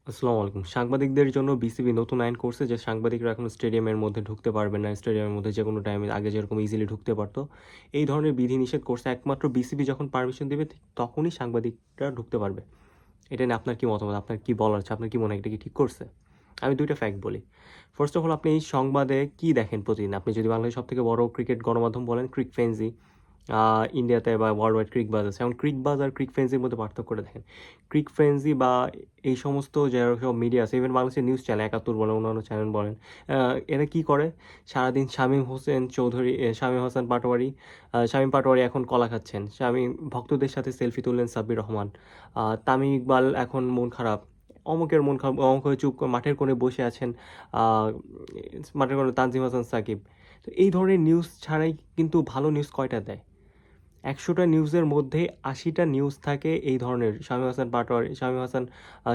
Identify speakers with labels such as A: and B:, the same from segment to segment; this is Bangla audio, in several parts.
A: আসসালামু আলাইকুম। সাংবাদিকদের জন্য বিসিবি নতুন আইন করছে যে সাংবাদিকরা এখন স্টেডিয়ামের মধ্যে ঢুকতে পারবে না। স্টেডিয়ামের মধ্যে যেকোনো টাইমে আগে যেরকম ইজিলি ঢুকতে পারত। এই ধরনের বিধিনিষেধ করছে। একমাত্র বিসিবি যখন পারমিশন দিবে ঠিক তখনই সাংবাদিকরা ঢুকতে পারবে। এটা নিয়ে আপনার কি মতামত? আপনার কি বলার আছে? আপনার কি মনে হয় এটা কি ঠিক করছে? আমি ২ টা ফ্যাক্ট বলি। ফার্স্ট অফ অল আপনি এই সংবাদে কি দেখেন প্রতিদিন? আপনি যদি বাংলাদেশের সবথেকে বড় ক্রিকেট গণমাধ্যম বলেন ক্রিক ফ্রেন্সি, ইন্ডিয়াতে বা ওয়ার্ল্ড ওয়াইড ক্রিকবাজ আছে। এখন ক্রিকবাজ আর ক্রিক ফ্রেন্সির মধ্যে পার্থক্যটা দেখেন। ক্রিক ফ্রেন্সি বা এই সমস্ত যেসব মিডিয়া আছে, ইভেন বাংলাদেশের নিউজ চ্যানেল ৭১ বলেন, অন্যান্য চ্যানেল বলেন, এরা কি করে? সারাদিন শামীম হোসেন চৌধুরী, শামীম হাসান পাটোয়ারি, শামীম পাটোয়ারি এখন কলা খাচ্ছেন। শামীম ভক্তদের সাথে সেলফি তুললেন সাব্বির রহমান। তামিম ইকবাল এখন মন খারাপ। অমুকের মন খারাপ, অমুক হয়ে চুপ করে মাঠের কোণে বসে আছেন। আহ, মাঠের কোণে তানজিম হাসান সাকিব। তো এই ধরনের নিউজ ছাড়াই কিন্তু ভালো নিউজ কয়টা দেয়? ১০০টা নিউজের মধ্যে ৮০টা নিউজ থাকে এই ধরনের।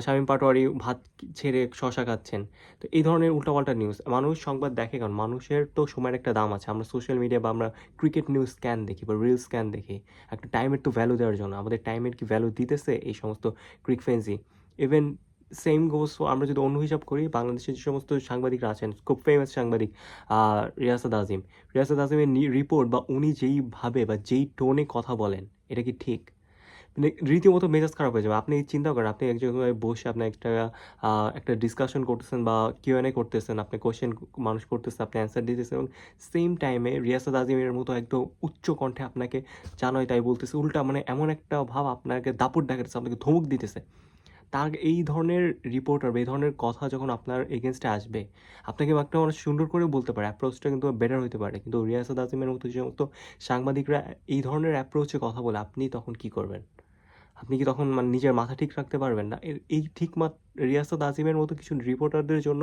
A: শামীম পাটোয়ারি ভাত ছেড়ে শশা খাচ্ছেন। তো এই ধরনের উল্টাপাল্টা নিউজ। মানুষ সংবাদ দেখে কারণ মানুষের তো সময়ের একটা দাম আছে। আমরা সোশ্যাল মিডিয়া বা আমরা ক্রিকেট নিউজ স্ক্যান দেখি বা রিল স্ক্যান দেখি। একটা টাইমের তো ভ্যালু দেওয়ার জন্য। আমাদের টাইমের কি ভ্যালু দিতেছে এই সমস্ত ক্রিক ফ্রেন্সি? ইভেন সেম গোস আমরা যদি অন্য হিসাব করি, বাংলাদেশের যে সমস্ত সাংবাদিকরা আছেন, খুব ফেমাস সাংবাদিক, রিয়াসাত আজিম। রিয়াসাত আজিমের রিপোর্ট বা উনি যেইভাবে বা যেই টোনে কথা বলেন, এটা কি ঠিক? মানে রীতিমতো মেজাজ খারাপ হয়ে যাবে। আপনি চিন্তা করেন, আপনি এক জায়গায় বসে আপনি একটা ডিসকাশন করতেছেন বা কিউএনএ করতেছেন, আপনি কোয়েশ্চেন মানুষ করতেছে, আপনি অ্যান্সার দিতেছেন এবং সেম টাইমে রিয়াসাত আজিমের মতো একদম উচ্চ কণ্ঠে আপনাকে যা নয় তাই বলতেছে। উল্টা মানে এমন একটা ভাব আপনাকে দাপট দেখাতেছে, আপনাকে ধমক দিতেছে। তার এই ধরনের রিপোর্টার বা এই ধরনের কথা যখন আপনার এগেনস্টে আসবে, আপনাকে একটা মানুষ সুন্দর করে বলতে পারে, অ্যাপ্রোচটা কিন্তু বেটার হতে পারে। কিন্তু রিয়াসাত আজিমের মতো যে সমস্ত সাংবাদিকরা এই ধরনের অ্যাপ্রোচে কথা বলে, আপনি তখন কি করবেন? আপনি কি তখন মানে নিজের মাথা ঠিক রাখতে পারবেন না? এই ঠিক রিয়াসাত আজিমের মতো কিছু রিপোর্টারদের জন্য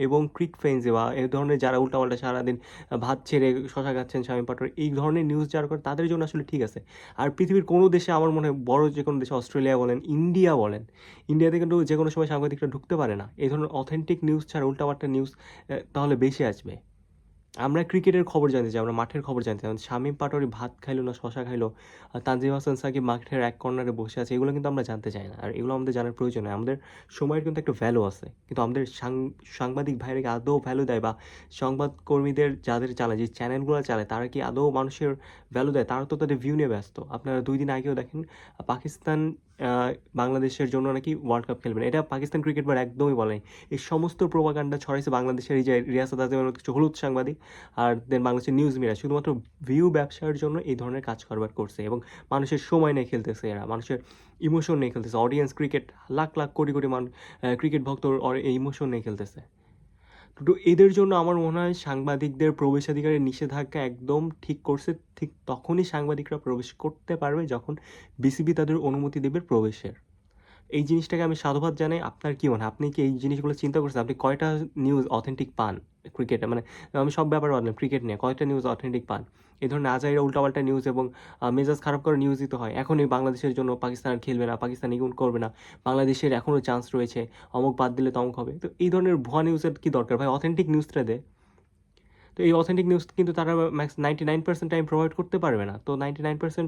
A: এবং ক্রিক ফ্রেন্সি বা এই ধরনের যারা উল্টাপাল্টা সারাদিন ভাত ছেড়ে শশা খাচ্ছেন, শামীম পাটোয়ারি, এই ধরনের নিউজ যারা করে তাদের জন্য আসলে ঠিক আছে। আর পৃথিবীর কোনো দেশে আমার মনে হয় বড় যে কোনো দেশে, অস্ট্রেলিয়া বলেন, ইন্ডিয়া বলেন, ইন্ডিয়াতে কিন্তু যে কোনো সময় সাংবাদিকরা ঢুকতে পারে না। এই ধরনের অথেন্টিক নিউজ ছাড়া উল্টাপাল্টা নিউজ তাহলে বেশি আসবে। আমরা ক্রিকেটের খবর জানতে চাই, আমরা মাঠের খবর জানতে চাই। শামীম পাটোয়ারি ভাত খাইলো না শশা খাইলো, তানজিম হাসান সাকিব মাঠের এক কর্নারে বসে আছে, এগুলো কিন্তু আমরা জানতে চাই না। আর এগুলো আমাদের জানার প্রয়োজন নেই। আমাদের সময়ের কিন্তু একটা ভ্যালু আছে। কিন্তু আমাদের সাংবাদিক ভাইরা কি আদৌ ভ্যালু দেয়? বা সংবাদকর্মীদের যাদের চালায়, যে চ্যানেলগুলো চালায়, তারা কি আদৌ মানুষের ভ্যালু দেয়? তারা তো তাদের ভিউ নিয়ে ব্যস্ত। আপনারা ২ দিন আগেও দেখেন, পাকিস্তান আহ, বাংলাদেশের জন্য নাকি ওয়ার্ল্ড কাপ খেলবে না। এটা পাকিস্তান ক্রিকেট বোর্ড একদমই বলে নাই। এই সমস্ত প্রোপাগান্ডা ছড়াইছে বাংলাদেশের এই যে রিয়াসাত আজিমের মতো কিছু হলুদ সাংবাদিক আর দেন বাংলাদেশের নিউজ মিডিয়া, শুধুমাত্র ভিউ ব্যবসার জন্য এই ধরনের কাজ কারবার করছে এবং মানুষের সময় নিয়ে খেলতেছে এরা, মানুষের ইমোশন নিয়ে খেলতেছে। Audience cricket, lakh lakh crore crore cricket ভক্ত এই ইমোশন নিয়ে খেলতেছে। তো এদের জন্য আমার মনে হয় সাংবাদিকদের প্রবেশাধিকারের নিষেধাজ্ঞা একদম ঠিক করছে। ঠিক তখনই সাংবাদিকরা প্রবেশ করতে পারবে যখন বিসিবি তাদের অনুমতি দেবে প্রবেশের। এই জিনিসটাকে আমি সাধুবাদ জানাই। আপনার কি মনে হয়? আপনি কি এই জিনিসগুলো চিন্তা করছেন? আপনি কয়টা নিউজ অথেন্টিক পান ক্রিকেটে? মানে আমি সব ব্যাপারে বললাম, ক্রিকেট নিয়ে কয়টা নিউজ অথেন্টিক পান? এই ধরনের আজাইরা উল্টাপাল্টা নিউজ এবং মেজাজ খারাপ করা নিউজই তো হয়। এখনই বাংলাদেশের জন্য পাকিস্তান আর খেলবে না, পাকিস্তান এগুন করবে না, বাংলাদেশের এখনও চান্স রয়েছে, অমুক বাদ দিলে তমুক হবে। তো এই ধরনের ভুয়া নিউজের কি দরকার ভাই? অথেন্টিক নিউজটা দে। তো এই অথেন্টিক নিউজ কিন্তু তারা ম্যাক্স 99% টাইম প্রোভাইড করতে পারবে না। তো 99%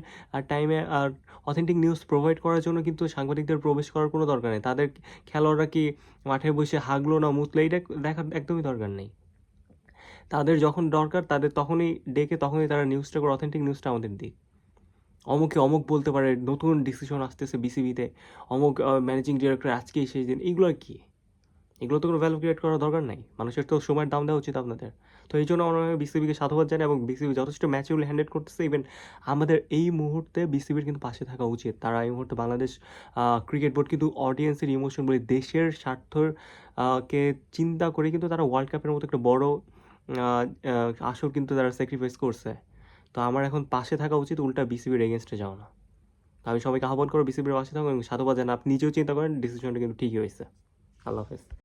A: টাইমে আর অথেন্টিক নিউজ প্রোভাইড করার জন্য কিন্তু সাংবাদিকদের প্রবেশ করার কোনো দরকার নেই। তাদের খেলোয়াড়রা কি মাঠে বসে হাগলো না মুতলো এইটা দেখার একদমই দরকার নেই। তাদের যখন দরকার তাদের তখনই ডেকে তখনই তারা নিউজটা করে, অথেন্টিক নিউজটা আমাদের দিক। অমুকে অমুক বলতে পারে, নতুন ডিসিশন আসতেছে বিসিবিতে, অমুক ম্যানেজিং ডিরেক্টর আজকেই সেই দিন, এইগুলো আর কি? এগুলো তো কোনো ভ্যালু ক্রিয়েট করার দরকার নাই। মানুষের তো সময়ের দাম দেওয়া উচিত আপনাদের। তো এই জন্য আমার মনে হয় বিসিবিকে সাধুবাদ জানাই এবং বিসিবি যথেষ্ট ম্যাচিউরলি হ্যান্ডেল করতেছে। ইভেন আমাদের এই মুহূর্তে বিসিবির কিন্তু পাশে থাকা উচিত। তারা এই মুহূর্তে বাংলাদেশ ক্রিকেট বোর্ড কিন্তু অডিয়েন্সের ইমোশন বলে দেশের স্বার্থর কে চিন্তা করে কিন্তু তারা ওয়ার্ল্ড কাপের মতো একটা বড় আসর কিন্তু তারা স্যাক্রিফাইস করছে। তো আমার এখন পাশে থাকা উচিত, উল্টা বিসিবির এগেনস্টে যাওয়া না। তো আমি সবাইকে আহ্বান করবো বিসিবির পাশে থাকুন এবং সাধুবাদ জানাই। আপনি নিজেও চিন্তা করেন, ডিসিশনটা কিন্তু ঠিকই হয়েছে। আল্লাহ হাফেজ।